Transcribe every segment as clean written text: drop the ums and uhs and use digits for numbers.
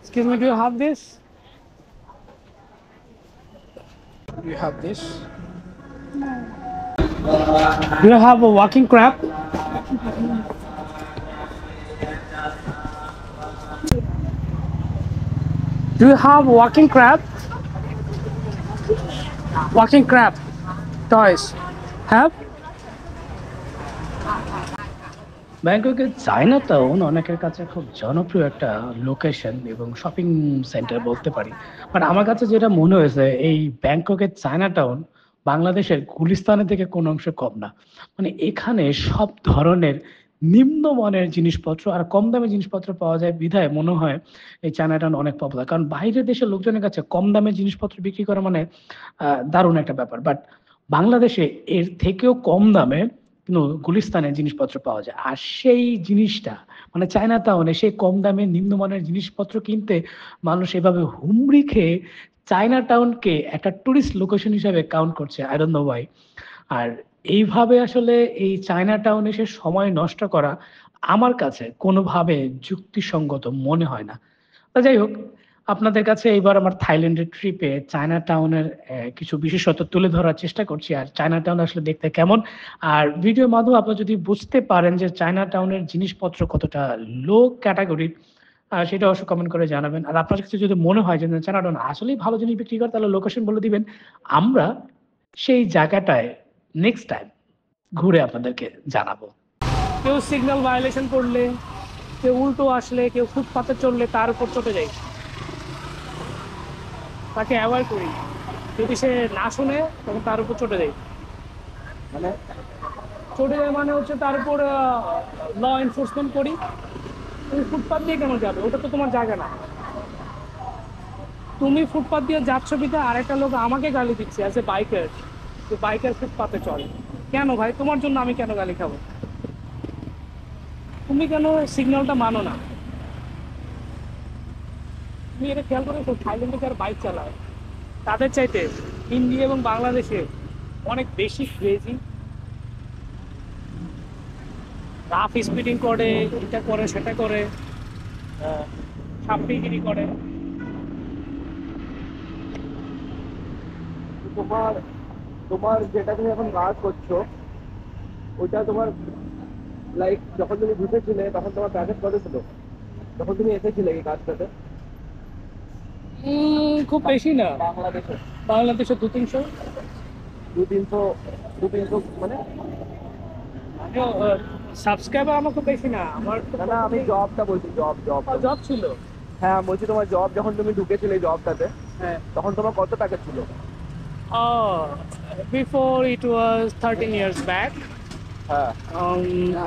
Excuse me, do you have this? Do you have this? Do you have a walking crab? Do you have walking crab? Walking crab toys. Have? ব্যাংককের Chinatown অনেকের কাছে খুব জনপ্রিয় একটা location এবং shopping centre বলতে পারি। But আমার কাছে যেটা মনে হয়েছে এই ব্যাংককের চায়নাটাউন বাংলাদেশের গুলিস্তানের থেকে কোনো অংশে কম না। মানে এখানে সব ধরনের নিম্নমানের জিনিসপত্র আর কম দামে জিনিসপত্র পাওয়া যায় বিধায় মনে হয় এই চায়নাটাউন অনেক পপুলার। কারণ বাইরের দেশের লোকজনের কাছে কম দামে জিনিসপত্র বিক্রি করা মানে দারুণ একটা ব্যাপার। বাট বাংলাদেশে এর থেকেও কম দামে কিন্তু গুলিস্তানে জিনিসপত্র পাওয়া যায়। আর সেই জিনিসটা মানে চায়না টাউনে সেই কম দামে নিম্নমানের জিনিসপত্র কিনতে মানুষ এভাবে হুমড়ি খেয়ে চায়না টাউনকে একটা টুরিস্ট লোকেশন হিসাবে কাউন্ট করছে। I don't know why. আর এইভাবে আসলে এই চায়না টাউন এসে সময় নষ্ট করা আমার কাছে কোনোভাবে যুক্তিসঙ্গত মনে হয় না। তো যাই হোক, আপনাদের কাছে এইবার আমার থাইল্যান্ডের ট্রিপে চায়না টাউনের কিছু বিশেষত্ব তুলে ধরার চেষ্টা করছি। আর চায়না টাউন আসলে দেখতে কেমন, আর ভিডিওর মাধ্যমে আপনারা যদি বুঝতে পারেন যে চায়না টাউনের জিনিসপত্র কতটা লো ক্যাটাগরির, সেটা অবশ্যই কমেন্ট করে জানাবেন। আর আপনার কাছে যদি মনে হয় যে না, চায়না টাউন আসলেই ভালো জিনিস বিক্রি করে, তাহলে লোকেশন বলে দিবেন। আমরা সেই জায়গাটায় নেক্সট টাইম ঘুরে আপনাদেরকে জানাবো। কেউ সিগন্যাল ভায়োলেশন করলে, কেউ উল্টো আসলে, কেউ ফুটপাতে চললে তার উপর চটে যায়, তাকে অ্যাভয়েড করি। যদি সে না শুনে তখন তার উপর চটে যায়। মানে চটে যায় মানে হচ্ছে তার উপর ল এনফোর্সমেন্ট করি। তুমি ফুটপাত দিয়ে কেন যাবে? ওটা তো তোমার জায়গা না। তুমি ফুটপাত দিয়ে যাচ্ছ বিধে আরেকটা লোক আমাকে গালি দিচ্ছে অ্যাজ এ বাইকার, যে বাইকার ফুটপাতে চলে। কেন ভাই? তোমার জন্য আমি কেন গালি খাবো? তুমি কেন সিগন্যালটা মানো না? তুমি এটা খেয়াল করে, থাইল্যান্ডে যারা বাইক চালায় তাদের চাইতে ইন্ডিয়া এবং বাংলাদেশে অনেক বেশি ক্রেজি, রাফ স্পিডিং করে, এটা করে সেটা করে, ছাপড়িগিরি করে। তোমার তোমার যেটা তুমি এখন কাজ করছো ওইটা তোমার লাইক যখন তুমি ঢুকেছিলে তখন তোমার প্যাকেজ কত ছিল যখন তুমি এসেছিলে এই কাজটাতে খুব বেশি না। বাংলাদেশে? বাংলাদেশে 200-300। দু তিনশো দু তিনশো মানে? সাবস্ক্রাইবার আমার খুব বেশি না। আমার না না, আমি জবটা বলছি, জব জব জব ছিল। হ্যাঁ বলছি, তোমার জব যখন তুমি ঢুকেছিলে এই জবটাতে হ্যাঁ, তখন তোমার কত প্যাকেজ ছিল? before it was 13 years back. হ্যাঁ,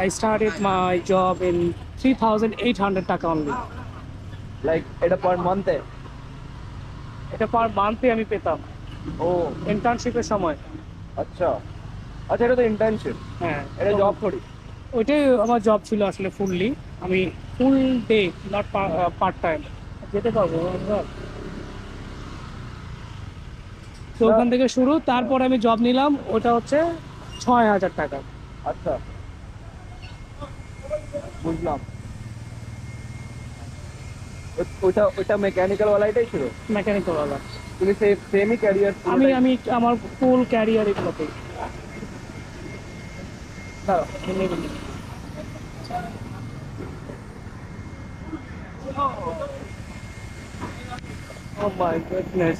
I started my job in 3,800 টাকা only. লাইক এটা পার মান্থে? এটা পার মান্থে আমি পেতাম ও ইন্টার্নশিপের সময়। আচ্ছা আচ্ছা, এটা তো ইন্টার্নশিপ, হ্যাঁ, এটা জব করি। ওইটাই আমার জব ছিল আসলে ফুললি। আমি ফুল ডে, নট পার্ট টাইম যেতে পারবো। তো ওখান থেকে শুরু, তারপর আমি জব নিলাম, ওটা হচ্ছে 6,000 টাকা। আচ্ছা, বুঝলাম। ওইটা ওইটা মেকানিক্যাল ওয়ালাইটাই ছিল? মেকানিক্যাল ওয়ালা। তুমি সেমই ক্যারিয়ার? আমি আমি আমার ফুল ক্যারিয়ার এগুলোতে। দাঁড়াও, oh my goodness.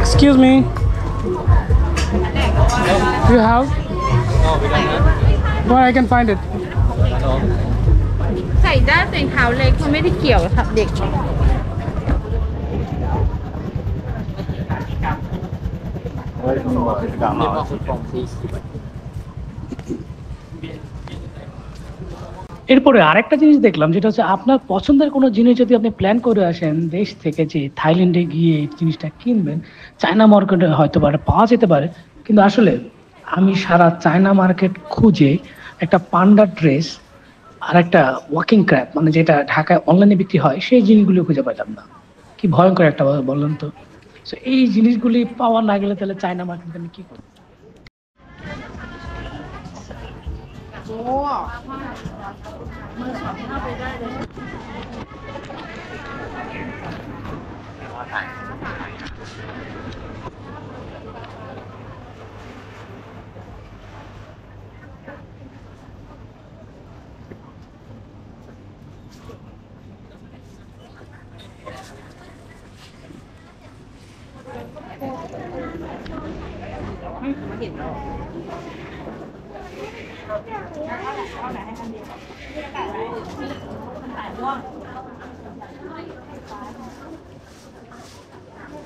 Excuse me. Do you have? Where I can find it? ใส่ได้แต่เท้าเล็กมันไม่ได้เกี่ยวกับเด็ก এরপরে আরেকটা জিনিস দেখলাম, যেটা হচ্ছে আপনার পছন্দের কোনো জিনিস যদি আপনি প্ল্যান করে আসেন দেশ থেকে, যে থাইল্যান্ডে গিয়ে এই জিনিসটা কিনবেন, চায়না মার্কেটে হয়তো বা পাওয়া যেতে পারে। কিন্তু আসলে আমি সারা চায়না মার্কেট খুঁজে একটা পান্ডা ড্রেস আর একটা ওয়াকিং ক্র্যাব মানে যেটা ঢাকায় অনলাইনে বিক্রি হয় সেই জিনিসগুলো খুঁজে পেলাম না। কি ভয়ঙ্কর একটা বললেন তো। তো এই জিনিসগুলি পাওয়া না গেলে তাহলে চায়না মার্কেটে আমি কি করবো?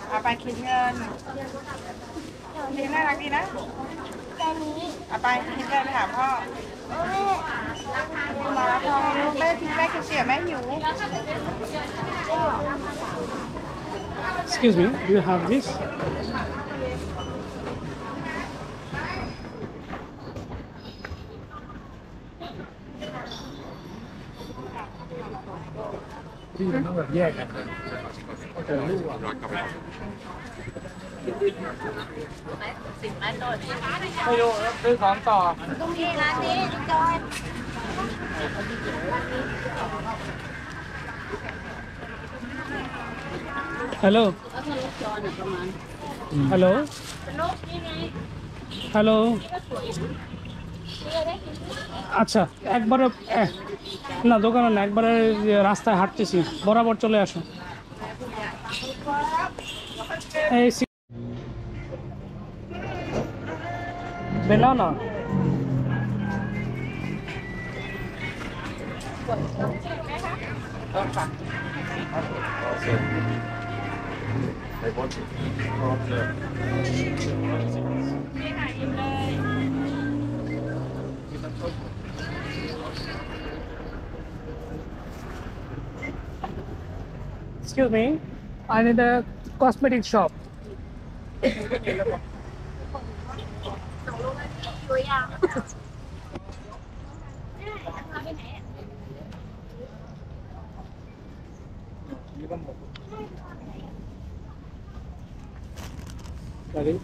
เอาไปคิดเงินคิดน่ารักดีนะเอาไปคิดเงินไปหาพ่อมาแล้วพ่อลูกแม่ทิ้งแม่กินเสียแม่หิว Excuse me, do you have this? Hello hello hello, আচ্ছা একবারে না দোকানে না, একবারে রাস্তায় হাঁটতেছি, বরাবর চলে আসো। এই banana Excuse me, I need a cosmetic shop. Sorry.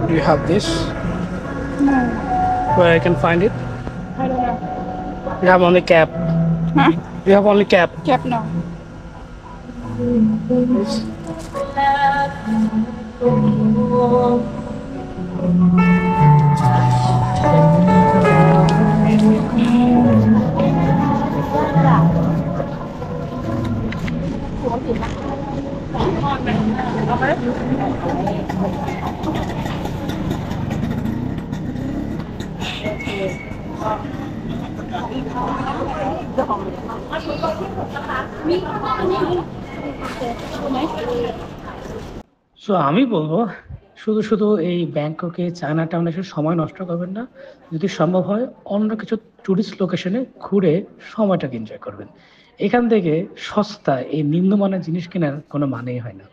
Do you have this? No. Where I can find it? I don't know. You have only cap. Huh? You have only cap. Cap no. So আমি বলবো শুধু শুধু এই ব্যাংককে China টাউনে এসে সময় নষ্ট করবেন না। যদি সম্ভব হয় অন্য কিছু টুরিস্ট লোকেশনে ঘুরে সময়টাকে এনজয় করবেন। এখান থেকে সস্তা এই নিম্নমানের জিনিস কেনার কোনো মানেই হয় না।